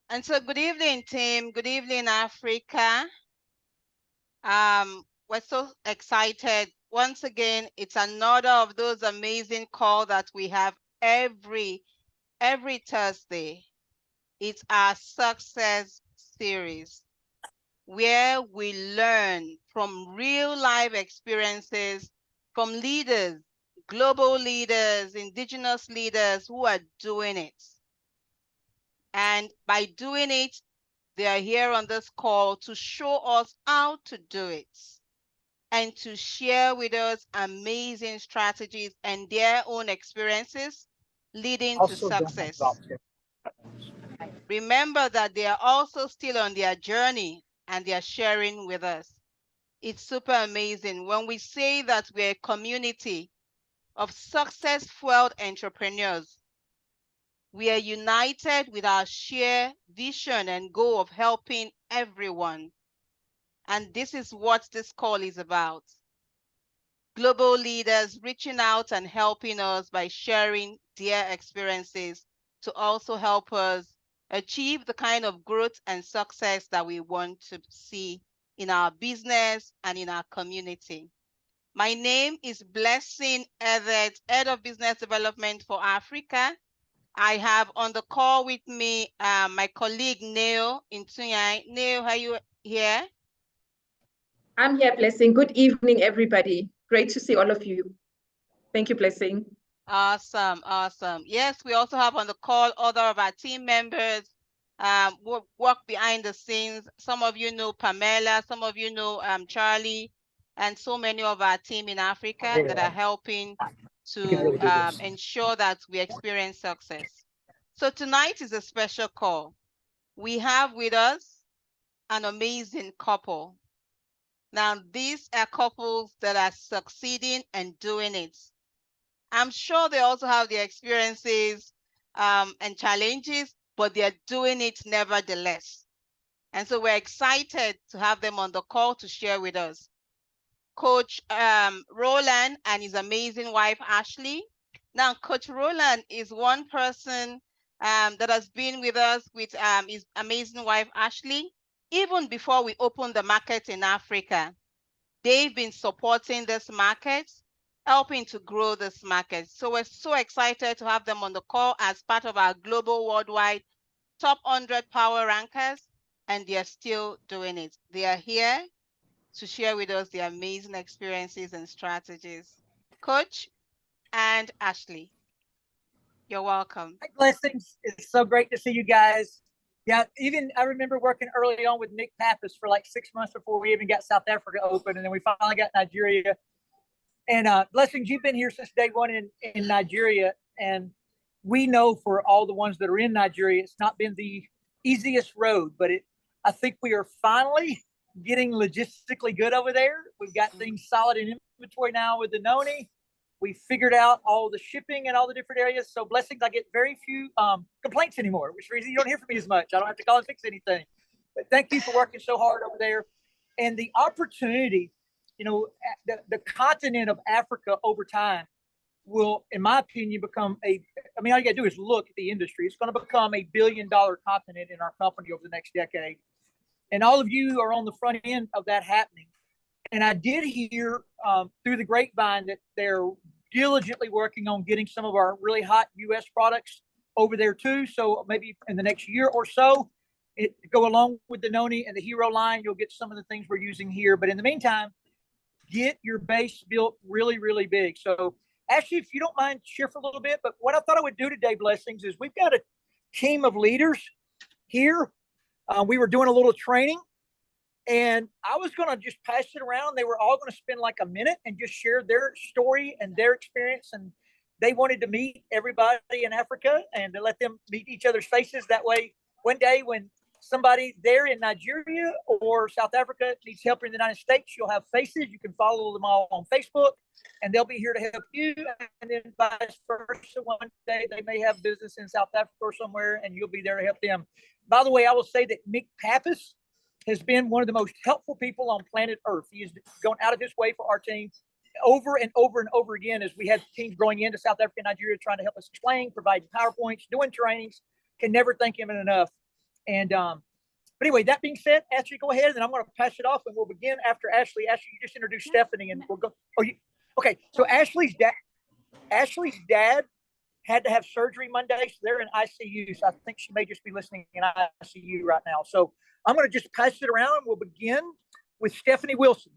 And so good evening, team. Good evening, Africa. We're so excited. Once again, it's another of those amazing calls that we have every Thursday. It's our success series where we learn from real life experiences from leaders, global leaders, indigenous leaders who are doing it. And by doing it, they are here on this call to show us how to do it and to share with us amazing strategies and their own experiences leading to success. Remember that they are also still on their journey and they are sharing with us. It's super amazing when we say that we're a community of success-fueled entrepreneurs. We are united with our shared vision and goal of helping everyone. And this is what this call is about. Global leaders reaching out and helping us by sharing their experiences to also help us achieve the kind of growth and success that we want to see in our business and in our community. My name is Blessing Edet, Head of Business Development for Africa. I have on the call with me my colleague Neil in Tunyai. Neil, are you here? I'm here, Blessing. Good evening, everybody. Great to see all of you. Thank you, Blessing. Awesome, awesome. Yes, we also have on the call other of our team members who work behind the scenes. Some of you know Pamela, some of you know Charlie, and so many of our team in Africa that are helping to ensure that we experience success. So tonight is a special call. We have with us an amazing couple. Now, these are couples that are succeeding and doing it. I'm sure they also have their experiences and challenges, but they're doing it nevertheless. And so we're excited to have them on the call to share with us. Coach Rowland and his amazing wife, Ashley. Now, Coach Rowland is one person that has been with us with his amazing wife, Ashley, even before we opened the market in Africa. They've been supporting this market, helping to grow this market. So we're so excited to have them on the call as part of our global worldwide top 100 power rankers, and they are still doing it. They are here to share with us their amazing experiences and strategies. Coach and Ashley, you're welcome. Hi, Blessings. It's so great to see you guys. Yeah, even I remember working early on with Nick Pappas for like 6 months before we even got South Africa open, and then we finally got Nigeria. And Blessings, you've been here since day one in Nigeria, and we know for all the ones that are in Nigeria, it's not been the easiest road, but I think we are finally getting logistically good over there. We've got things solid in inventory now with the Noni. We figured out all the shipping and all the different areas. So Blessings, I get very few complaints anymore, which reason you don't hear from me as much. I don't have to call and fix anything. But thank you for working so hard over there. And the opportunity, the continent of Africa over time will, in my opinion, become all you got to do is look at the industry. It's going to become $1 billion continent in our company over the next decade. And all of you are on the front end of that happening. And I did hear through the grapevine that they're diligently working on getting some of our really hot U.S. products over there too. So maybe in the next year or so, go along with the Noni and the Hero line, you'll get some of the things we're using here. But in the meantime, get your base built really, really big. So Ashley, if you don't mind, share for a little bit. But what I thought I would do today, Blessings, is we've got a team of leaders here. We were doing a little training. And I was going to just pass it around. They were all going to spend like a minute and just share their story and their experience. And they wanted to meet everybody in Africa and to let them meet each other's faces. That way, one day when somebody there in Nigeria or South Africa needs help in the United States, you'll have faces. You can follow them all on Facebook, and they'll be here to help you. And then vice versa, one day they may have business in South Africa or somewhere, and you'll be there to help them. By the way, I will say that Nick Pappas has been one of the most helpful people on planet Earth. He has gone out of his way for our team over and over and over again as we had teams going into South Africa and Nigeria trying to help us explain, provide PowerPoints, doing trainings. Can never thank him enough. And but anyway, that being said, Ashley, go ahead, and I'm going to pass it off, and we'll begin after Ashley. Ashley, you just introduced Stephanie, and we'll go. Oh, okay. So Ashley's dad had to have surgery Monday, so they're in ICU. So I think she may just be listening in ICU right now. So I'm going to just pass it around, and we'll begin with Stephanie Wilson.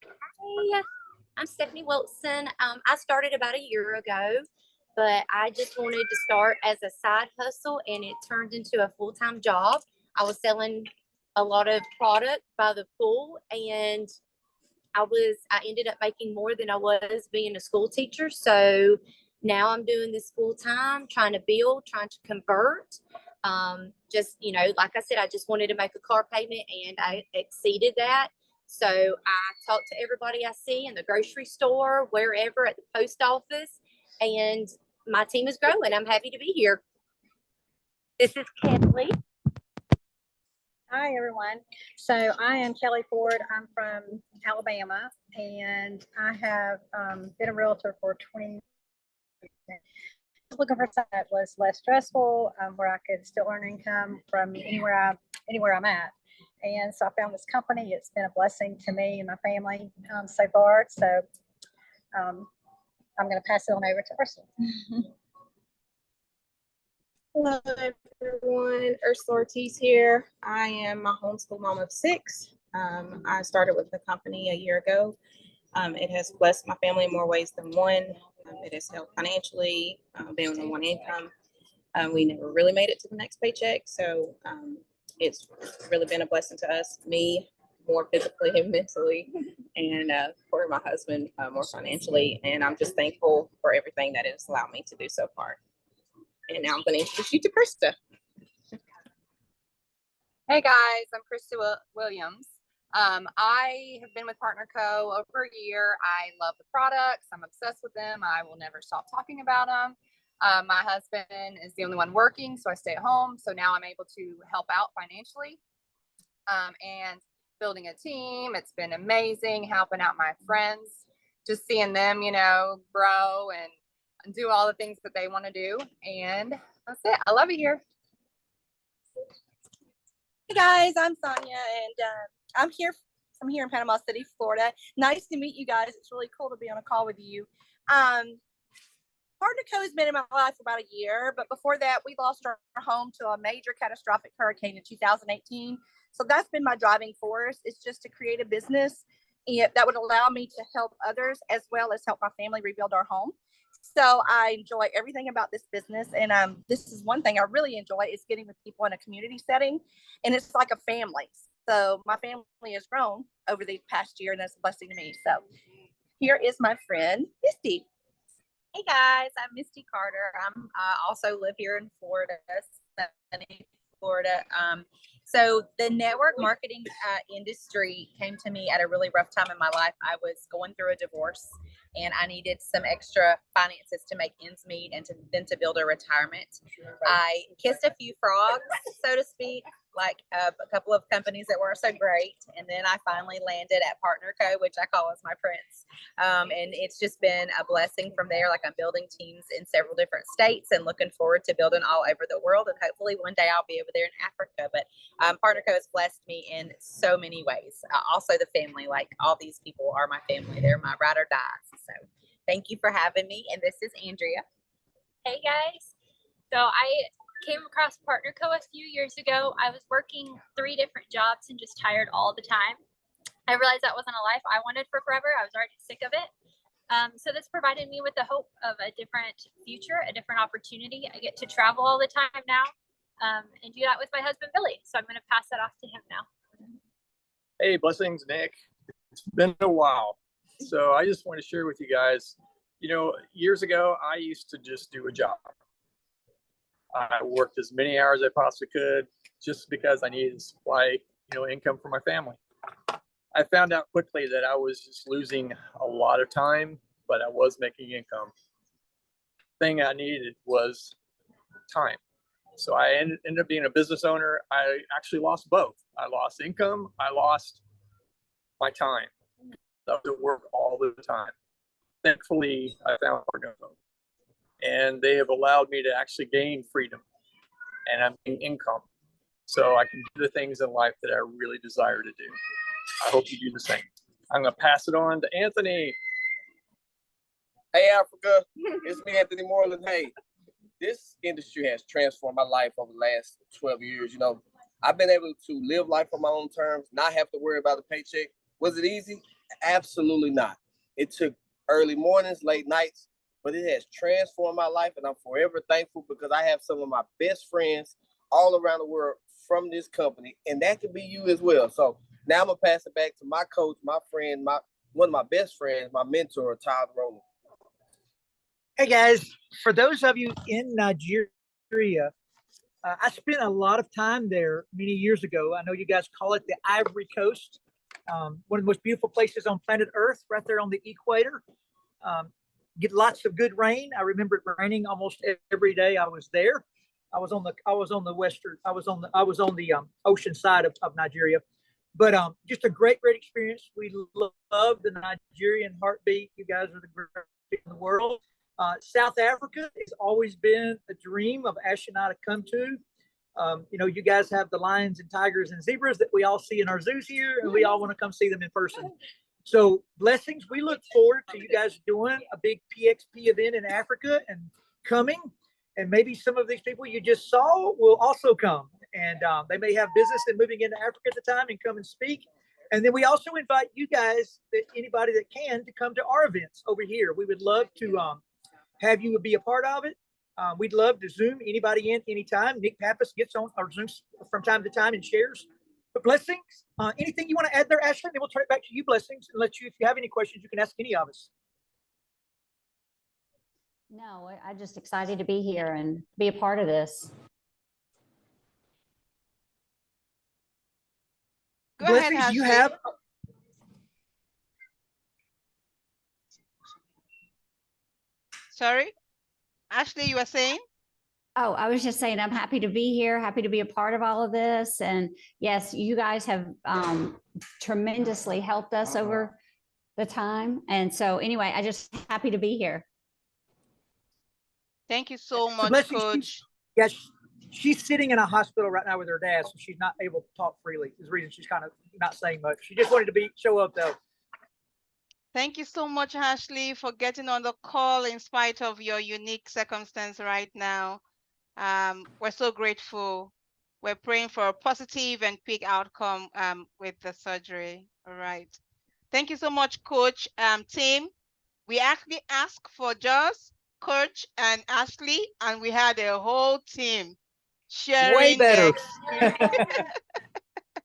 Hi, I'm Stephanie Wilson. I started about a year ago, but I just wanted to start as a side hustle, and it turned into a full-time job. I was selling a lot of product by the pool, and I ended up making more than I was being a school teacher. So now I'm doing this full time, trying to build, trying to convert. Just, like I said, I just wanted to make a car payment, and I exceeded that. So I talk to everybody I see in the grocery store, wherever, at the post office, and my team is growing. I'm happy to be here. This is Kelly. Hi, everyone. So I am Kelly Ford. I'm from Alabama, and I have been a realtor for 20 years. Looking for something that was less stressful, where I could still earn income from anywhere I'm at. And so I found this company. It's been a blessing to me and my family so far. So I'm going to pass it on over to Ursula. Hello, everyone. Ursula Ortiz here. I am a homeschool mom of 6. I started with the company a year ago. It has blessed my family in more ways than one. It has helped financially, being on one income. We never really made it to the next paycheck, so it's really been a blessing to us, me more physically and mentally, and for my husband more financially. And I'm just thankful for everything that it has allowed me to do so far. And now I'm going to introduce you to Krista. Hey guys, I'm Krista Williams. I have been with Partner Co. over a year. I love the products. I'm obsessed with them. I will never stop talking about them. My husband is the only one working, so I stay at home. So now I'm able to help out financially and building a team. It's been amazing helping out my friends, just seeing them, grow and do all the things that they want to do. And that's it. I love it here. Hey guys, I'm Sonia, and I'm here in Panama City, Florida. Nice to meet you guys. It's really cool to be on a call with you. Partner Co has been in my life for about a year, but before that, we lost our home to a major catastrophic hurricane in 2018. So that's been my driving force. It's just to create a business that would allow me to help others as well as help my family rebuild our home. So I enjoy everything about this business. And this is one thing I really enjoy is getting with people in a community setting. And it's like a family. So my family has grown over the past year, and that's a blessing to me. So here is my friend, Misty. Hey guys, I'm Misty Carter. I also live here in Florida, sunny Florida. So the network marketing industry came to me at a really rough time in my life. I was going through a divorce, and I needed some extra finances to make ends meet and to build a retirement. I kissed a few frogs, so to speak, like a couple of companies that weren't so great. And then I finally landed at Partner Co., which I call as my prince. And it's just been a blessing from there. Like, I'm building teams in several different states and looking forward to building all over the world. And hopefully one day I'll be over there in Africa. But Partner Co. has blessed me in so many ways. Also the family, like all these people are my family. They're my ride or dies. So thank you for having me. And this is Andrea. Hey guys. So I came across Partner Co. a few years ago. I was working 3 different jobs and just tired all the time. I realized that wasn't a life I wanted for forever. I was already sick of it. So this provided me with the hope of a different future, a different opportunity. I get to travel all the time now and do that with my husband, Billy. So I'm going to pass that off to him now. Hey, blessings, Nick. It's been a while. So I just want to share with you guys, years ago, I used to just do a job. I worked as many hours as I possibly could just because I needed to supply, income for my family. I found out quickly that I was just losing a lot of time, but I was making income. Thing I needed was time. So I ended up being a business owner. I actually lost both. I lost income. I lost my time. I was at work all the time. Thankfully, I found Partner Co. And they have allowed me to actually gain freedom. and I'm getting income so I can do the things in life that I really desire to do. I hope you do the same. I'm going to pass it on to Anthony. Hey, Africa, it's me, Anthony Moreland. Hey, this industry has transformed my life over the last 12 years. You know, I've been able to live life on my own terms, not have to worry about a paycheck. Was it easy? Absolutely not. It took early mornings, late nights, but it has transformed my life, and I'm forever thankful because I have some of my best friends all around the world from this company, and that could be you as well. So now I'm gonna pass it back to my coach, my friend, one of my best friends, my mentor, Todd Rowland. Hey guys, for those of you in Nigeria, I spent a lot of time there many years ago. I know you guys call it the Ivory Coast, one of the most beautiful places on planet Earth, right there on the equator. Get lots of good rain. I remember it raining almost every day I was there. I was on the ocean side of Nigeria, but just a great experience. We love the Nigerian heartbeat. You guys are the greatest in the world. South Africa has always been a dream of Ashley and I to come to. You know, you guys have the lions and tigers and zebras that we all see in our zoos here, and we all want to come see them in person. So blessings. We look forward to you guys doing a big PXP event in Africa and coming, and maybe some of these people you just saw will also come, and they may have business and moving into Africa at the time and come and speak. And then we also invite you guys, anybody that can, to come to our events over here. We would love to have you be a part of it. We'd love to Zoom anybody in anytime. Nick Pappas gets on our Zooms from time to time and shares. But blessings, anything you want to add there, Ashley? Then we'll turn it back to you, blessings, and let you, if you have any questions, you can ask any of us. No, I'm just excited to be here and be a part of this. Go blessings, ahead, Ashley. you have. Sorry, Ashley, you were saying? Oh, I was just saying I'm happy to be here, happy to be a part of all of this. And yes, you guys have tremendously helped us over the time. And so anyway, I just happy to be here. Thank you so much, Blessings, Coach. Yes, she's sitting in a hospital right now with her dad, so she's not able to talk freely. Is the reason she's kind of not saying much. She just wanted to show up though. Thank you so much, Ashley, for getting on the call in spite of your unique circumstance right now. We're so grateful. We're praying for a positive and quick outcome with the surgery. All right. Thank you so much, Coach. Team, we actually asked for just Coach and Ashley, and we had a whole team sharing Way better.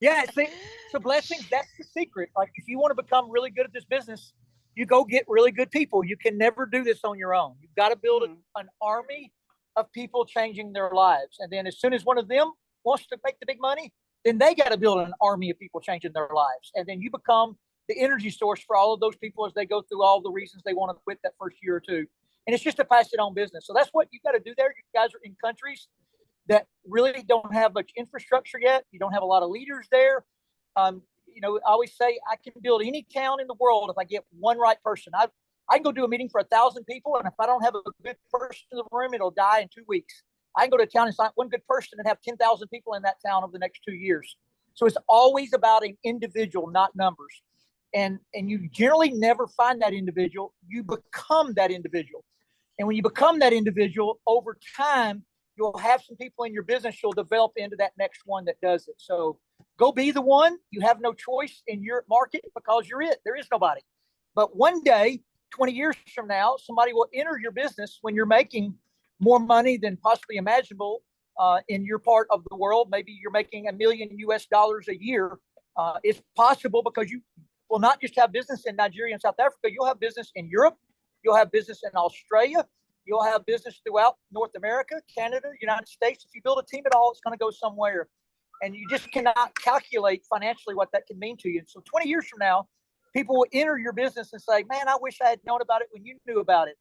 Yeah, see, so blessings, that's the secret. Like if you want to become really good at this business, you go get really good people. You can never do this on your own. You've got to build an army of people changing their lives. And then as soon as one of them wants to make the big money, then they got to build an army of people changing their lives. And then you become the energy source for all of those people as they go through all the reasons they want to quit that first year or two. And it's just a pass it on business. So that's what you got to do there. You guys are in countries that really don't have much infrastructure yet. You don't have a lot of leaders there. You know, I always say I can build any town in the world if I get one right person. I can go do a meeting for 1,000 people, and if I don't have a good person in the room, it'll die in 2 weeks. I can go to a town and sign one good person and have 10,000 people in that town over the next 2 years. So it's always about an individual, not numbers. And you generally never find that individual. You become that individual. And when you become that individual, over time, you'll have some people in your business you'll develop into that next one that does it. So go be the one. You have no choice in your market because you're it. There is nobody. But one day, 20 years from now, somebody will enter your business when you're making more money than possibly imaginable in your part of the world. Maybe you're making $1 million US a year. It's possible because you will not just have business in Nigeria and South Africa. You'll have business in Europe. You'll have business in Australia. You'll have business throughout North America, Canada, United States. If you build a team at all, it's going to go somewhere. And you just cannot calculate financially what that can mean to you. So 20 years from now, people will enter your business and say, man, I wish I had known about it when you knew about it.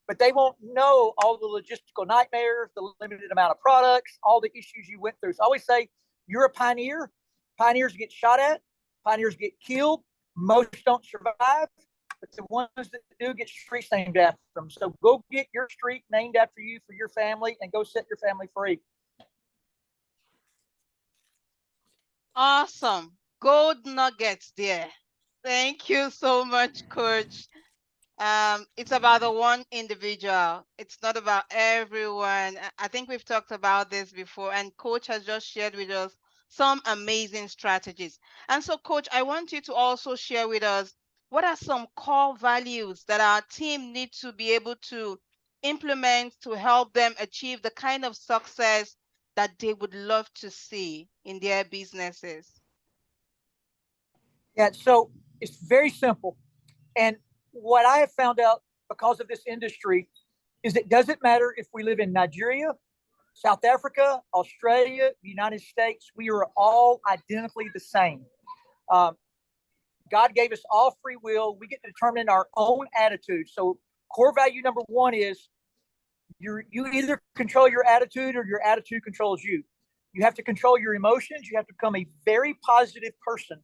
But they won't know all the logistical nightmares, the limited amount of products, all the issues you went through. So I always say, you're a pioneer. Pioneers get shot at. Pioneers get killed. Most don't survive. But the ones that do get streets named after them. So go get your street named after you for your family and go set your family free. Awesome. Gold nuggets there. Thank you so much, Coach. It's about the one individual. It's not about everyone. I think we've talked about this before, and Coach has just shared with us some amazing strategies. And so, Coach, I want you to also share with us what are some core values that our team needs to be able to implement to help them achieve the kind of success that they would love to see in their businesses. Yeah, so it's very simple. And what I have found out because of this industry is it doesn't matter if we live in Nigeria, South Africa, Australia, the United States, we are all identically the same. Um, God gave us all free will. We get to determine our own attitude. So core value number one is you either control your attitude or your attitude controls you. You have to control your emotions. You have to become a very positive person.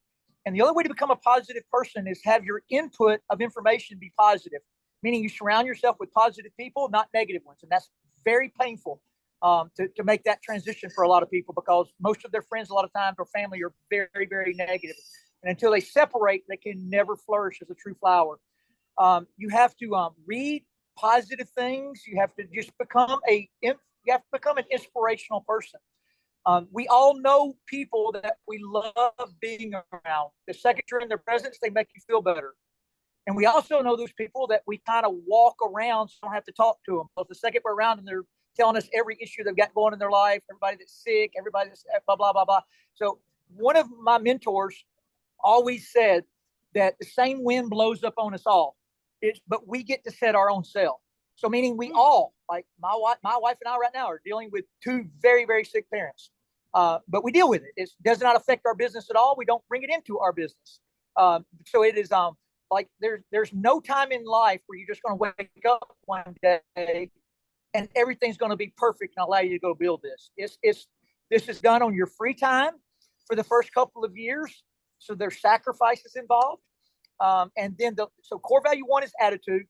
And the only way to become a positive person is have your input of information be positive, meaning you surround yourself with positive people, not negative ones. And that's very painful to make that transition for a lot of people because most of their friends, a lot of times, or family are very, very negative. And until they separate, they can never flourish as a true flower. You have to read positive things. You have to just become an inspirational person. We all know people that we love being around. The second you're in their presence, they make you feel better. And we also know those people that we kind of walk around so we don't have to talk to them. But the second we're around them, they're telling us every issue they've got going in their life, everybody that's sick, everybody that's blah, blah, blah, blah. So one of my mentors always said that the same wind blows up on us all. But we get to set our own sail. So meaning we all, like my wife and I right now are dealing with two very, very sick parents. But we deal with it. It does not affect our business at all. We don't bring it into our business. So it is like there's no time in life where you're just going to wake up one day and everything's going to be perfect and allow you to go build this. This is done on your free time for the first couple of years. So there's sacrifices involved. And then so core value one is attitude.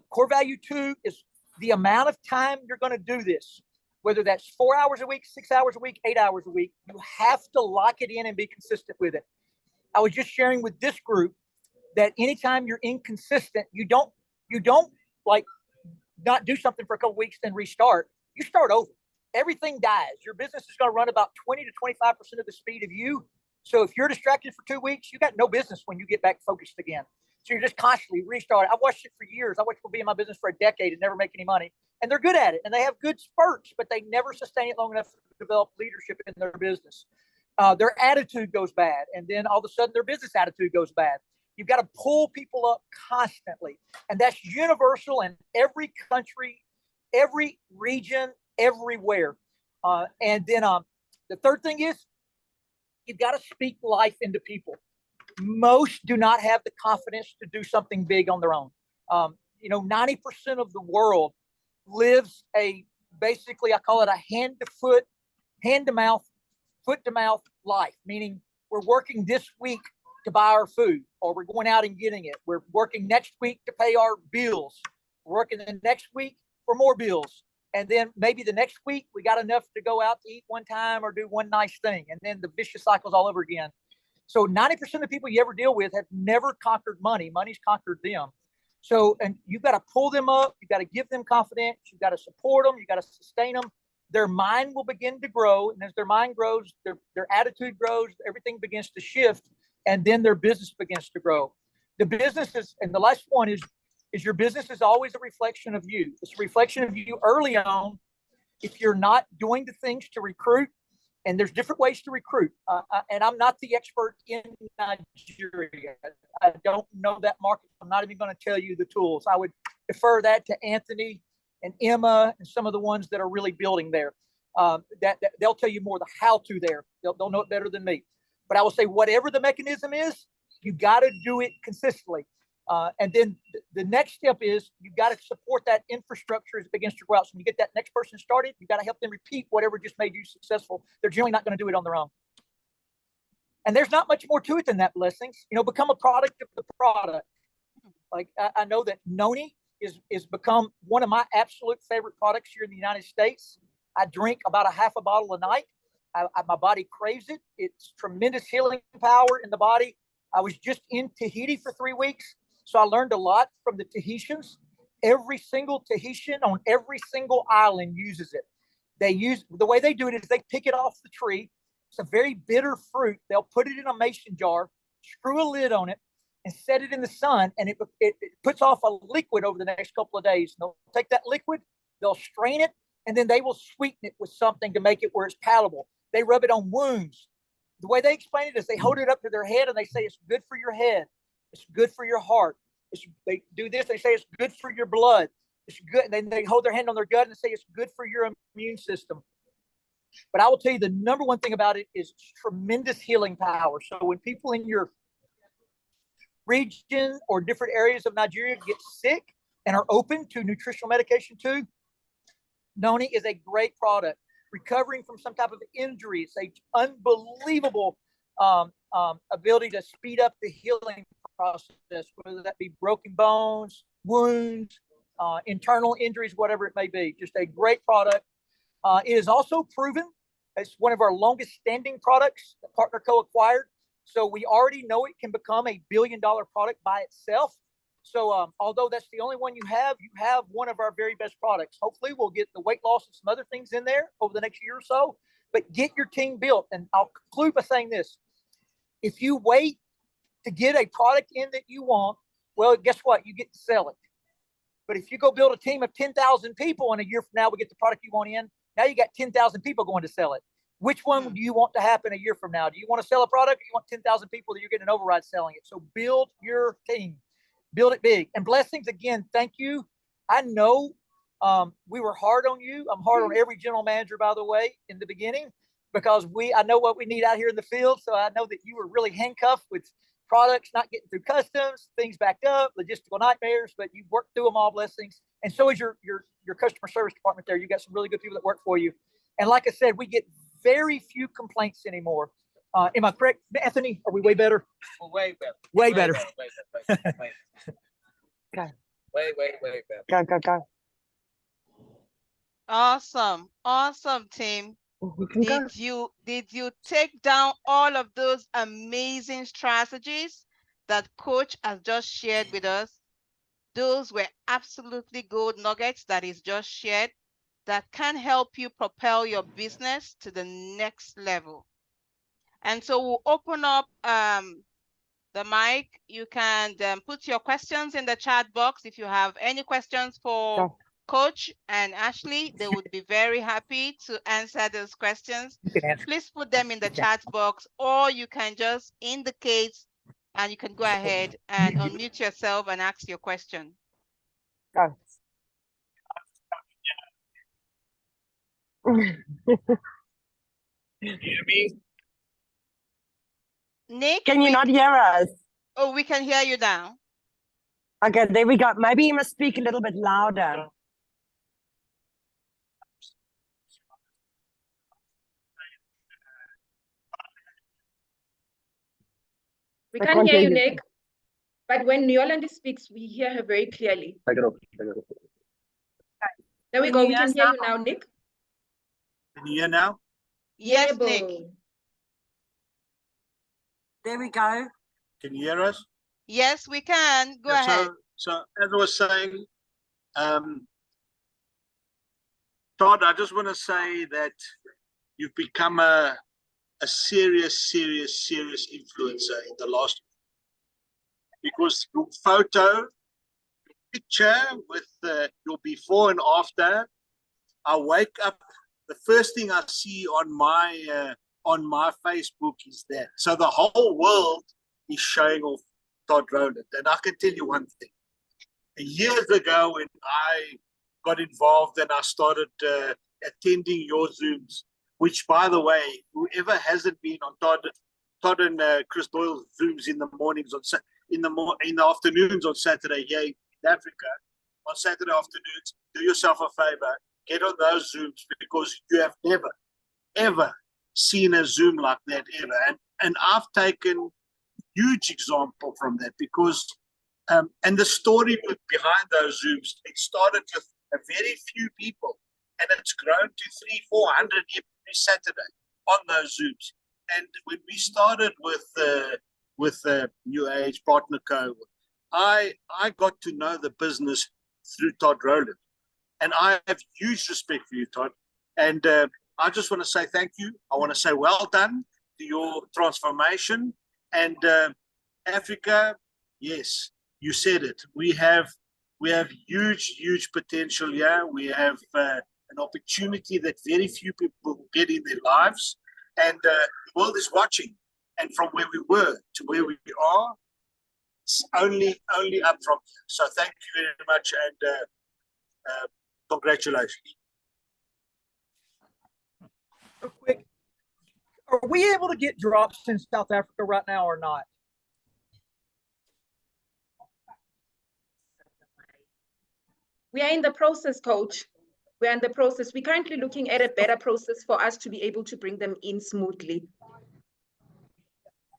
Core value two is the amount of time you're going to do this, whether that's 4 hours a week, 6 hours a week, 8 hours a week. You have to lock it in and be consistent with it. I was just sharing with this group that anytime you're inconsistent, you don't like not do something for a couple of weeks, then restart. You start over. Everything dies. Your business is going to run about 20 to 25% of the speed of you. So if you're distracted for 2 weeks, you got no business when you get back focused again. So you're just constantly restarting. I've watched it for years. I watched people be in my business for a decade and never make any money. And they're good at it. And they have good spurts, but they never sustain it long enough to develop leadership in their business. Their attitude goes bad. And then all of a sudden their business attitude goes bad. You've got to pull people up constantly. And that's universal in every country, every region, everywhere. And then the third thing is you've got to speak life into people. Most do not have the confidence to do something big on their own. 90% of the world lives basically, I call it a hand to foot, hand to mouth, foot to mouth life, meaning we're working this week to buy our food, or we're going out and getting it. We're working next week to pay our bills. We're working the next week for more bills. And then maybe the next week we got enough to go out to eat one time or do one nice thing. And then the vicious cycle's all over again. So 90% of the people you ever deal with have never conquered money. Money's conquered them. So, and you've got to pull them up. You've got to give them confidence. You've got to support them. You've got to sustain them. Their mind will begin to grow. And as their mind grows, their attitude grows, everything begins to shift. And then their business begins to grow. The business is, and the last one is your business is always a reflection of you. It's a reflection of you early on. If you're not doing the things to recruit, and there's different ways to recruit. And I'm not the expert in Nigeria. I don't know that market. I'm not even going to tell you the tools. I would defer that to Anthony and Emma and some of the ones that are really building there. That they'll tell you more the how-to there. They'll know it better than me. But I will say whatever the mechanism is, you got to do it consistently. And then the next step is you've got to support that infrastructure as it begins to grow out. So when you get that next person started, you've got to help them repeat whatever just made you successful. They're generally not going to do it on their own. And there's not much more to it than that, blessings. Become a product of the product. Like I know that Noni is become one of my absolute favorite products here in the United States. I drink about a half a bottle a night. My body craves it. It's tremendous healing power in the body. I was just in Tahiti for 3 weeks, so I learned a lot from the Tahitians. Every single Tahitian on every single island uses it. The way they do it is they pick it off the tree. It's a very bitter fruit. They'll put it in a mason jar, screw a lid on it, and set it in the sun, and it puts off a liquid over the next couple of days. They'll take that liquid, they'll strain it, and then they will sweeten it with something to make it where it's palatable. They rub it on wounds. The way they explain it is they hold it up to their head and they say it's good for your head. It's good for your heart. They do this, they say it's good for your blood. It's good. And then they hold their hand on their gut and say it's good for your immune system. But I will tell you the number one thing about it is tremendous healing power. So when people in your region or different areas of Nigeria get sick and are open to nutritional medication too, Noni is a great product. Recovering from some type of injury, it's an unbelievable ability to speed up the healing process, whether that be broken bones, wounds, internal injuries, whatever it may be. Just a great product. It is also proven. It's one of our longest standing products that Partner Co acquired. So we already know it can become a billion-dollar product by itself. So although that's the only one you have one of our very best products. Hopefully we'll get the weight loss and some other things in there over the next year or so, but get your team built. And I'll conclude by saying this. If you wait to get a product in that you want, well, guess what? You get to sell it. But if you go build a team of 10,000 people and a year from now we get the product you want in, now you got 10,000 people going to sell it. Which one do you want to happen a year from now? Do you want to sell a product or you want 10,000 people that you're getting an override selling it? So build your team. Build it big. And blessings again, thank you. I know we were hard on you. I'm hard on every general manager, by the way, in the beginning, because I know what we need out here in the field. So I know that you were really handcuffed with products not getting through customs, things backed up, logistical nightmares, but you've worked through them all, blessings. And so is your customer service department there. You got some really good people that work for you. And like I said, we get very few complaints anymore. Am I correct, Anthony? Are we way better? Well, way better. Way better. Way better. Way better. Go. Awesome team. Did you take down all of those amazing strategies that Coach has just shared with us? Those were absolutely gold nuggets that is just shared that can help you propel your business to the next level. And so we'll open up the mic. You can put your questions in the chat box. If you have any questions for Coach and Ashley, they would be very happy to answer those questions. Please put them in the chat box, or you can just indicate and you can go ahead and unmute yourself and ask your question. Go. You hear me? Nick, can you not hear us? Oh, we can hear you now. Okay, there we go. Maybe you must speak a little bit louder. We can't hear you, Nick. But when Yolandi speaks, we hear her very clearly. Take it up. There we go. We can hear you now, Nick. Can you hear now? Yes, Nick. There we go. Can you hear us? Yes, we can. Go ahead. So as I was saying, Todd, I just want to say that you've become a serious influencer in the last, because your photo, picture with your before and after, I wake up, the first thing I see on my Facebook is that. So the whole world is showing off Todd Rowland. And I can tell you one thing. Years ago when I got involved and I started attending your Zooms, which, by the way, whoever hasn't been on Todd and Chris Doyle's Zooms in the mornings, in the afternoons on Saturday here in Africa, on Saturday afternoons, do yourself a favor, get on those Zooms, because you have never, ever seen a Zoom like that ever. And I've taken huge example from that, because and the story behind those Zooms, it started with a very few people, and it's grown to 300-400 every Saturday. on those Zooms. And when we started with New Age Partner Co, I got to know the business through Todd Rowland, and I have huge respect for you, Todd. And I just want to say thank you. I want to say well done to your transformation. And Africa, yes, you said it. We have huge potential here. We have an opportunity that very few people get in their lives, and the world is watching. And from where we were to where we are, it's only up from here. So thank you very much, and congratulations. Real quick, are we able to get drops in South Africa right now or not? We are in the process, Coach. We are in the process. We're currently looking at a better process for us to be able to bring them in smoothly.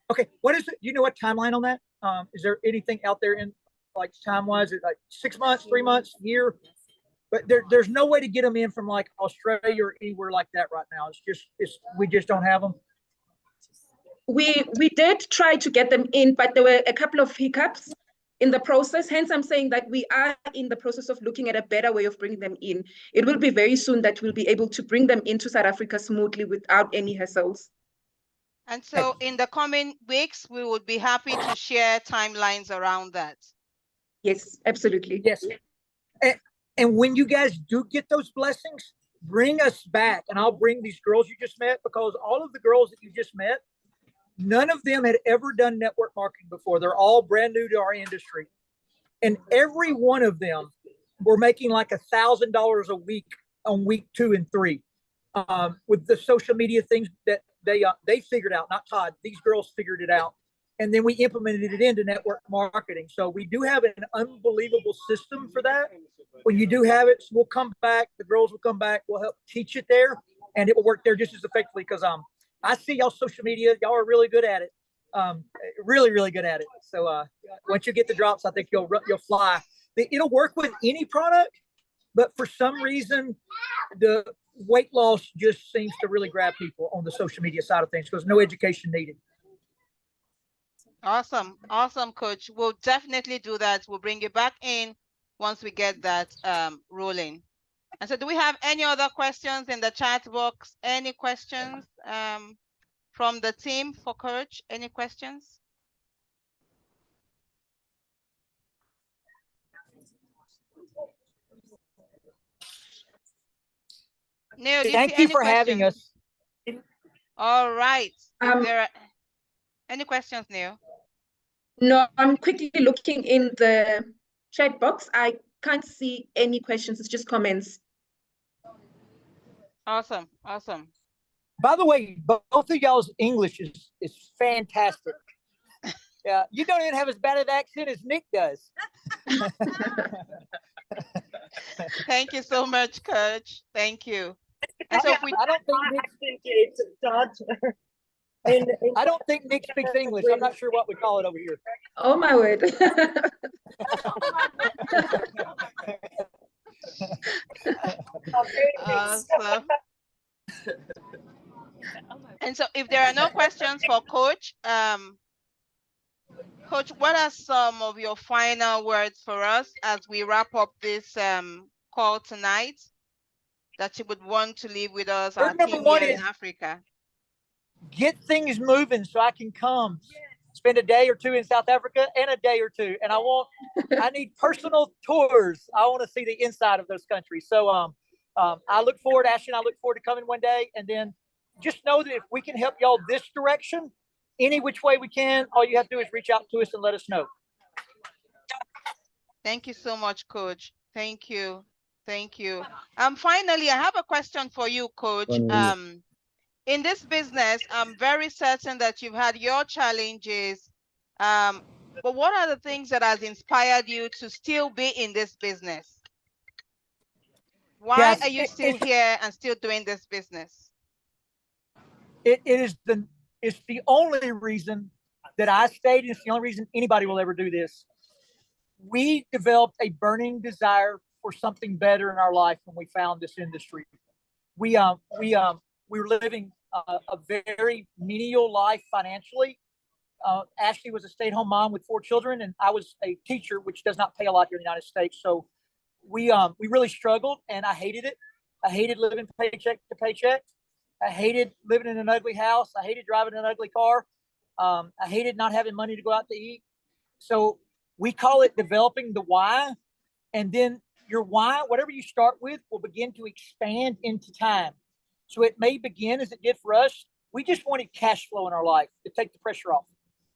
Okay, what is it? Do you know what timeline on that? Is there anything out there in like time-wise? Is it like 6 months, 3 months, year? But there's no way to get them in from like Australia or anywhere like that right now. We just don't have them. We did try to get them in, but there were a couple of hiccups in the process. Hence, I'm saying that we are in the process of looking at a better way of bringing them in. It will be very soon that we'll be able to bring them into South Africa smoothly without any hassles. And so in the coming weeks, we would be happy to share timelines around that. Yes, absolutely. Yes. And when you guys do get those blessings, bring us back, and I'll bring these girls you just met, because all of the girls that you just met, none of them had ever done network marketing before. They're all brand new to our industry. And every one of them were making like $1,000 a week on week 2 and 3 with the social media things that they figured out, not Todd. These girls figured it out. And then we implemented it into network marketing. So we do have an unbelievable system for that. When you do have it, we'll come back. The girls will come back. We'll help teach it there, and it will work there just as effectively, because I see y'all social media. Y'all are really good at it. Really, really good at it. So once you get the drops, I think you'll fly. It'll work with any product, but for some reason, the weight loss just seems to really grab people on the social media side of things, because no education needed. Awesome, Coach. We'll definitely do that. We'll bring you back in once we get that rolling. And so, do we have any other questions in the chat box? Any questions from the team for Coach? Any questions? Neil, do you Thank see you any for questions? having us. All right. Is there any questions, Neil? No, I'm quickly looking in the chat box. I can't see any questions. It's just comments. Awesome. By the way, both of y'all's English is fantastic. Yeah, you don't even have as bad an accent as Nick does. Thank you so much, Coach. Thank you. And so I don't think Nick speaks English. I'm not sure what we call it over here. Oh my word. Awesome. And so if there are no questions for Coach, Coach, what are some of your final words for us as we wrap up this call tonight that you would want to leave with us, our team here in Africa? Get things moving so I can come spend a day or two in South Africa and a day or two. And I need personal tours. I want to see the inside of those countries. So I look forward, Ashley and I look forward to coming one day. And then just know that if we can help y'all this direction, any which way we can, all you have to do is reach out to us and let us know. Thank you so much, Coach. Thank you. Finally, I have a question for you, Coach. In this business, I'm very certain that you've had your challenges, but what are the things that has inspired you to still be in this business? Why are you still here and still doing this business? It's the only reason that I stayed. It's the only reason anybody will ever do this. We developed a burning desire for something better in our life when we found this industry. We were living a very menial life financially. Ashley was a stay-at-home mom with 4 children, and I was a teacher, which does not pay a lot here in the United States. So we really struggled, and I hated it. I hated living paycheck to paycheck. I hated living in an ugly house. I hated driving an ugly car. I hated not having money to go out to eat. So we call it developing the why. And then your why, whatever you start with, will begin to expand into time. So it may begin as it did for us. We just wanted cash flow in our life to take the pressure off.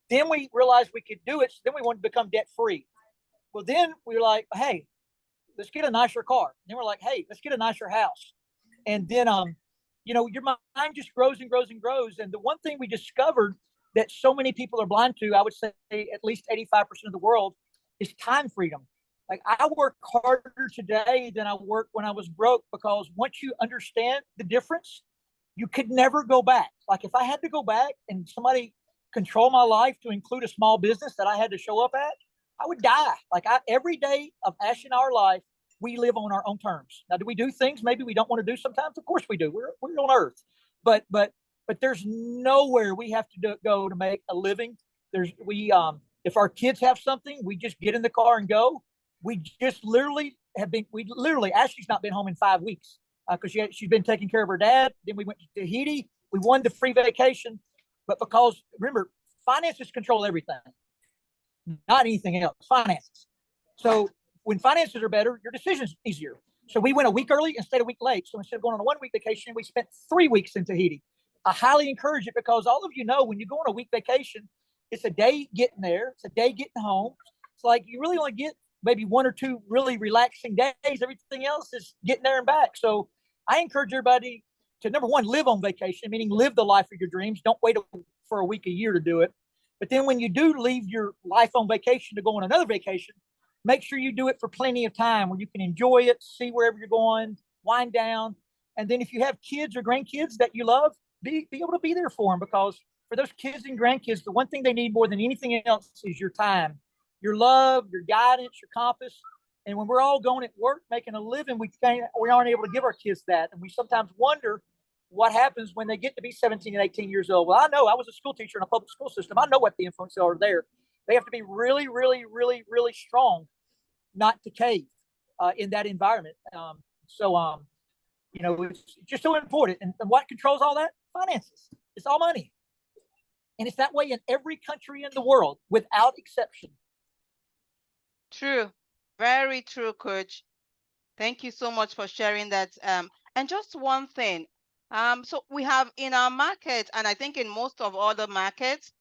Then we realized we could do it. So then we wanted to become debt free. Well, then we were like, hey, let's get a nicer car. And then we're like, hey, let's get a nicer house. And then, your mind just grows and grows and grows. And the one thing we discovered that so many people are blind to, I would say at least 85% of the world, is time freedom. Like, I work harder today than I worked when I was broke, because once you understand the difference, you could never go back. Like, if I had to go back and somebody control my life to include a small business that I had to show up at, I would die. Like, every day of Ash and our life, we live on our own terms. Now, do we do things maybe we don't want to do sometimes? Of course we do. We're on Earth, but there's nowhere we have to go to make a living. If our kids have something, we just get in the car and go. We just literally Ashley's not been home in 5 weeks because she's been taking care of her dad. Then we went to Tahiti. We won the free vacation, but because, remember, finances control everything, not anything else. Finances. So when finances are better, your decision's easier. So we went a week early and stayed a week late. So instead of going on a 1 week vacation, we spent 3 weeks in Tahiti. I highly encourage it, because all of you know, when you go on a week vacation, it's a day getting there. It's a day getting home. It's like you really only get maybe 1 or 2 really relaxing days. Everything else is getting there and back. So I encourage everybody to, number one, live on vacation, meaning live the life of your dreams. Don't wait for a week, a year to do it. But then when you do leave your life on vacation to go on another vacation, make sure you do it for plenty of time where you can enjoy it, see wherever you're going, wind down. And then if you have kids or grandkids that you love, be able to be there for them, because for those kids and grandkids, the one thing they need more than anything else is your time, your love, your guidance, your compass. And when we're all going at work, making a living, we aren't able to give our kids that. And we sometimes wonder what happens when they get to be 17 and 18 years old. Well, I know I was a school teacher in a public school system. I know what the influences are there. They have to be really, really, really, really strong not to cave in that environment. It's just so important. And what controls all that? Finances. It's all money. And it's that way in every country in the world, without exception. True. Very true, Coach. Thank you so much for sharing that. And just one thing. So we have in our market, and I think in most of other markets,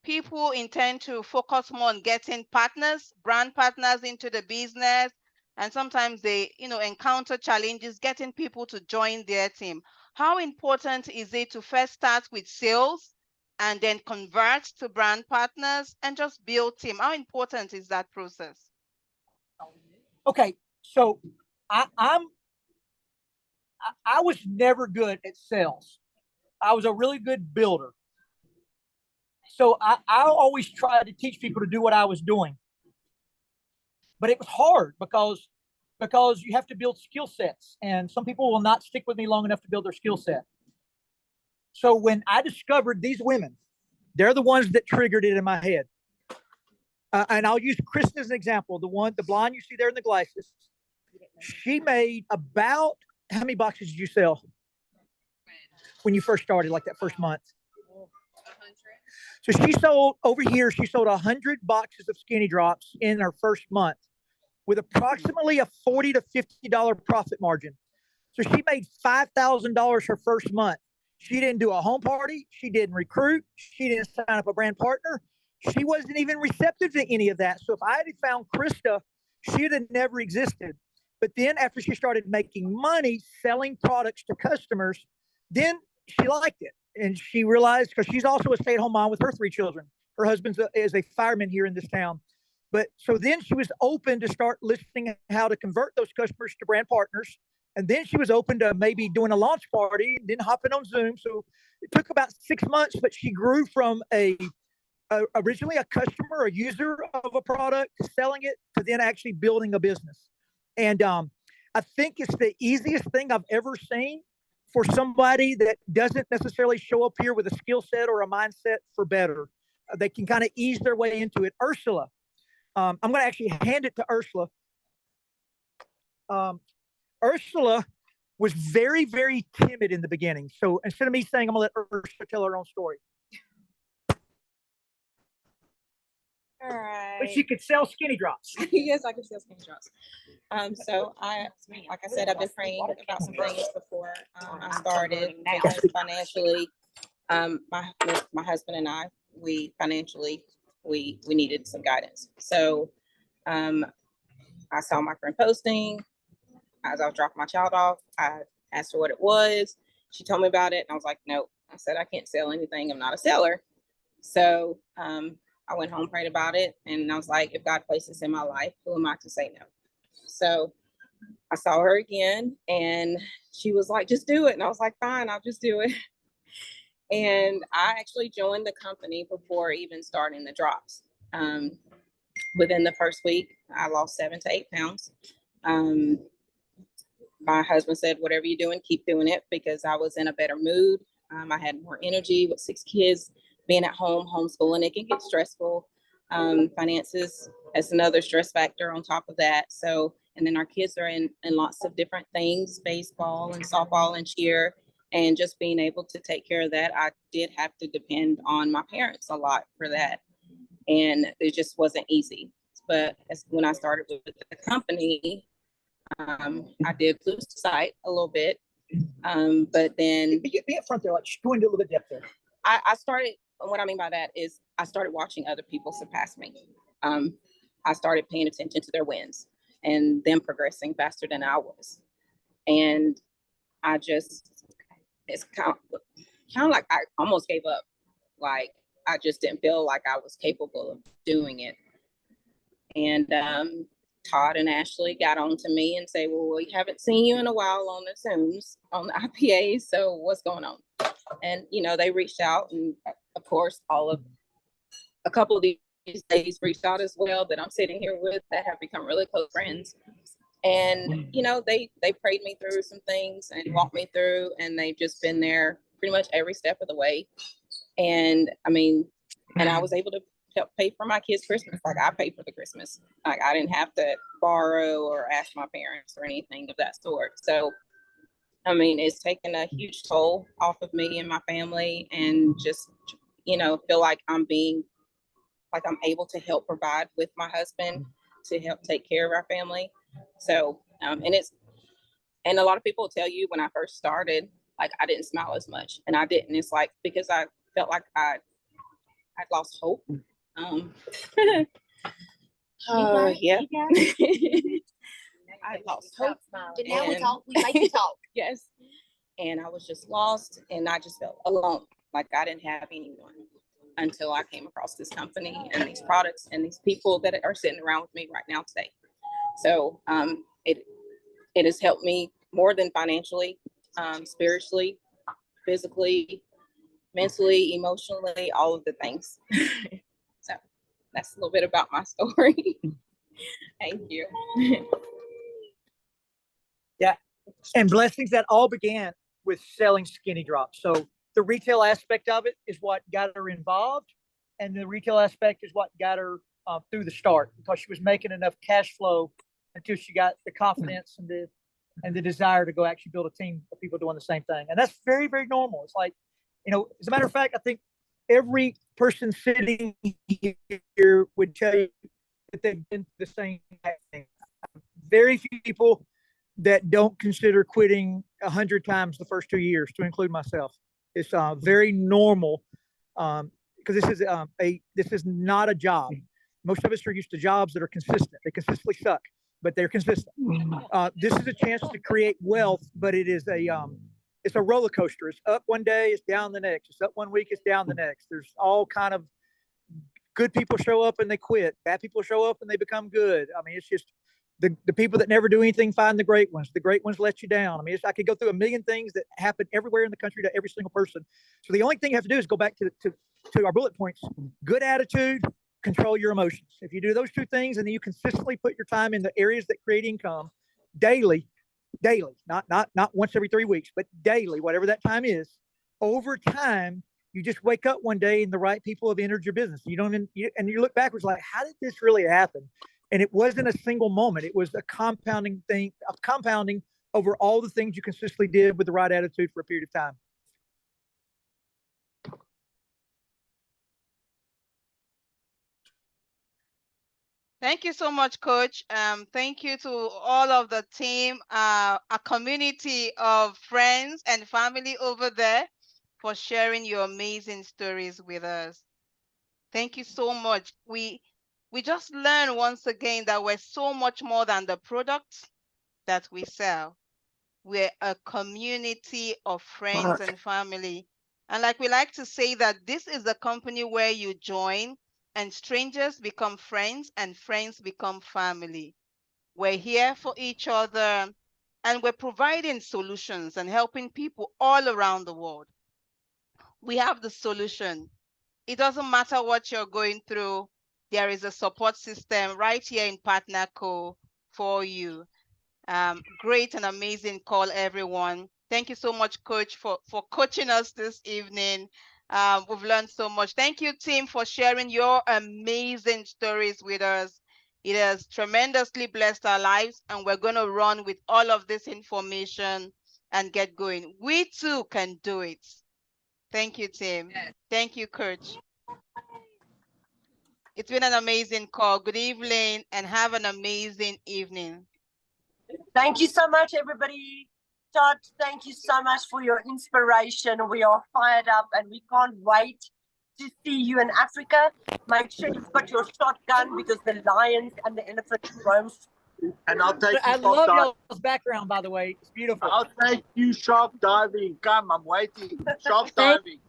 people intend to focus more on getting partners, brand partners into the business. And sometimes they, encounter challenges getting people to join their team. How important is it to first start with sales and then convert to brand partners and just build team? How important is that process? Okay, so I was never good at sales. I was a really good builder. So I always tried to teach people to do what I was doing. But it was hard because you have to build skill sets, and some people will not stick with me long enough to build their skill set. So when I discovered these women, they're the ones that triggered it in my head. And I'll use Kristen as an example. The blonde you see there in the glasses. She made about, how many boxes did you sell when you first started, like that first month? 100. So she sold 100 boxes of Skinny Drops in her first month with approximately a $40 to $50 profit margin. So she made $5,000 her first month. She didn't do a home party. She didn't recruit. She didn't sign up a brand partner. She wasn't even receptive to any of that. So if I had found Krista, she'd have never existed. But then after she started making money selling products to customers, then she liked it. And she realized, because she's also a stay-at-home mom with her 3 children. Her husband is a fireman here in this town. But so then she was open to start listening how to convert those customers to brand partners. And then she was open to maybe doing a launch party, then hopping on Zoom. So it took about 6 months, but she grew from originally a customer, a user of a product, to selling it, to then actually building a business. And I think it's the easiest thing I've ever seen for somebody that doesn't necessarily show up here with a skill set or a mindset for better. They can kind of ease their way into it. Ursula, I'm going to actually hand it to Ursula. Ursula was very, very timid in the beginning. So instead of me saying, I'm going to let Ursula tell her own story. All right. But she could sell skinny drops. Yes, I can sell skinny drops. So like I said, I've been praying about some things before I started because financially, my husband and I, we financially, we needed some guidance. So, I saw my friend posting as I was dropping my child off. I asked her what it was. She told me about it, and I was like, no. I said, I can't sell anything. I'm not a seller. So, I went home, prayed about it, and I was like, if God places in my life, who am I to say no? So I saw her again, and she was like, just do it. And I was like, fine, I'll just do it. And I actually joined the company before even starting the drops. Within the first week, I lost 7 to 8 pounds. My husband said, whatever you're doing, keep doing it, because I was in a better mood. I had more energy with 6 kids. Being at home, homeschooling, it can get stressful. Finances is another stress factor on top of that. So, and then our kids are in lots of different things, baseball and softball and cheer. And just being able to take care of that, I did have to depend on my parents a lot for that. And it just wasn't easy. But when I started with the company, I did lose sight a little bit. But then be up front there, like go into a little bit depth there. I started, what I mean by that is I started watching other people surpass me. I started paying attention to their wins and them progressing faster than I was. And I just, it's kind of like I almost gave up. Like, I just didn't feel like I was capable of doing it. And Todd and Ashley got on to me and say, well, we haven't seen you in a while on the Zooms, on the IPA, so what's going on? And, you know, they reached out, and of course, a couple of these ladies reached out as well that I'm sitting here with that have become really close friends. And, you know, they prayed me through some things and walked me through, and they've just been there pretty much every step of the way. And I mean, and I was able to help pay for my kids' Christmas. Like, I paid for the Christmas. Like, I didn't have to borrow or ask my parents or anything of that sort. So, I mean, it's taken a huge toll off of me and my family, and just, you know, feel like I'm able to help provide with my husband to help take care of our family. So, and a lot of people tell you when I first started, like, I didn't smile as much, and I didn't. It's like, because I felt like I'd lost hope. Yeah. I lost hope. But now we make you talk. Yes. And I was just lost, and I just felt alone. Like, I didn't have anyone until I came across this company and these products and these people that are sitting around with me right now today. So it has helped me more than financially, spiritually, physically, mentally, emotionally, all of the things. So that's a little bit about my story. Thank you. Yeah. And blessings, that all began with selling skinny drops. So the retail aspect of it is what got her involved. And the retail aspect is what got her through the start, because she was making enough cash flow until she got the confidence and the desire to go actually build a team of people doing the same thing. And that's very, very normal. It's like, you know, as a matter of fact, I think every person sitting here would tell you that they've been the same thing. Very few people that don't consider quitting 100 times the first 2 years, to include myself. It's very normal, because this is not a job. Most of us are used to jobs that are consistent. They consistently suck, but they're consistent. This is a chance to create wealth, but it's a roller coaster. It's up one day, it's down the next. It's up one week, it's down the next. There's all kind of good people show up and they quit. Bad people show up and they become good. I mean, it's just the people that never do anything find the great ones. The great ones let you down. I mean, I could go through a million things that happen everywhere in the country to every single person. So the only thing you have to do is go back to our bullet points. Good attitude, control your emotions. If you do those two things, and then you consistently put your time in the areas that create income daily, daily, not once every 3 weeks, but daily, whatever that time is. Over time, you just wake up one day and the right people have entered your business. And you look backwards like, how did this really happen? And it wasn't a single moment. It was a compounding over all the things you consistently did with the right attitude for a period of time. Thank you so much, Coach. Thank you to all of the team, a community of friends and family over there for sharing your amazing stories with us. Thank you so much. We just learned once again that we're so much more than the products that we sell. We're a community of friends and family. And like we like to say that this is a company where you join and strangers become friends and friends become family. We're here for each other and we're providing solutions and helping people all around the world. We have the solution. It doesn't matter what you're going through. There is a support system right here in Partner Co for you. Great and amazing call, everyone. Thank you so much, Coach, for coaching us this evening. We've learned so much. Thank you, team, for sharing your amazing stories with us. It has tremendously blessed our lives, and we're going to run with all of this information and get going. We too can do it. Thank you, team. Thank you, Coach. It's been an amazing call. Good evening and have an amazing evening. Thank you so much, everybody. Todd, thank you so much for your inspiration. We are fired up and we can't wait to see you in Africa. Make sure you've got your shotgun because the lions and the elephants roam. And I'll take you I shark love diving. y'all's background, by the way. It's beautiful. I'll take you shark diving. Come, I'm waiting. Shark diving.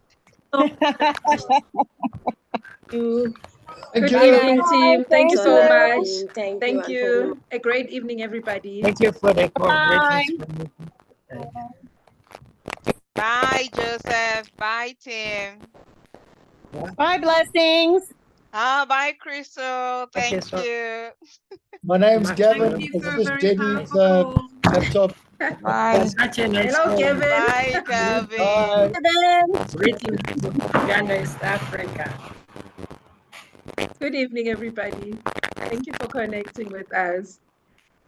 Good you. evening, team. Thank you so Thank much. you. Thank you. A great evening, everybody. Thank you for the Bye. Bye, Joseph. Bye, Tim. Bye, blessings. Bye, Crystal. Thank so- you. My name's Gavin. Thank you It's for a just very Jenny's powerful laptop. Bye. Such a nice Hello, call. Kevin. Bye, Gavin. Greetings from Uganda, East Africa. Good evening, everybody. Thank you for connecting with us.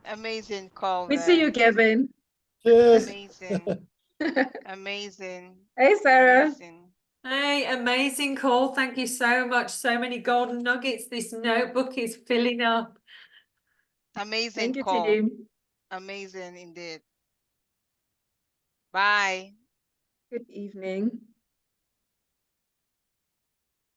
Amazing call. We see you, Kevin. Cheers. Amazing. Amazing. Hey, Sarah. Amazing. Hey, amazing call. Thank you so much. So many golden nuggets. This notebook is filling up. Amazing Thank you, call. team. Amazing indeed. Bye. Good evening.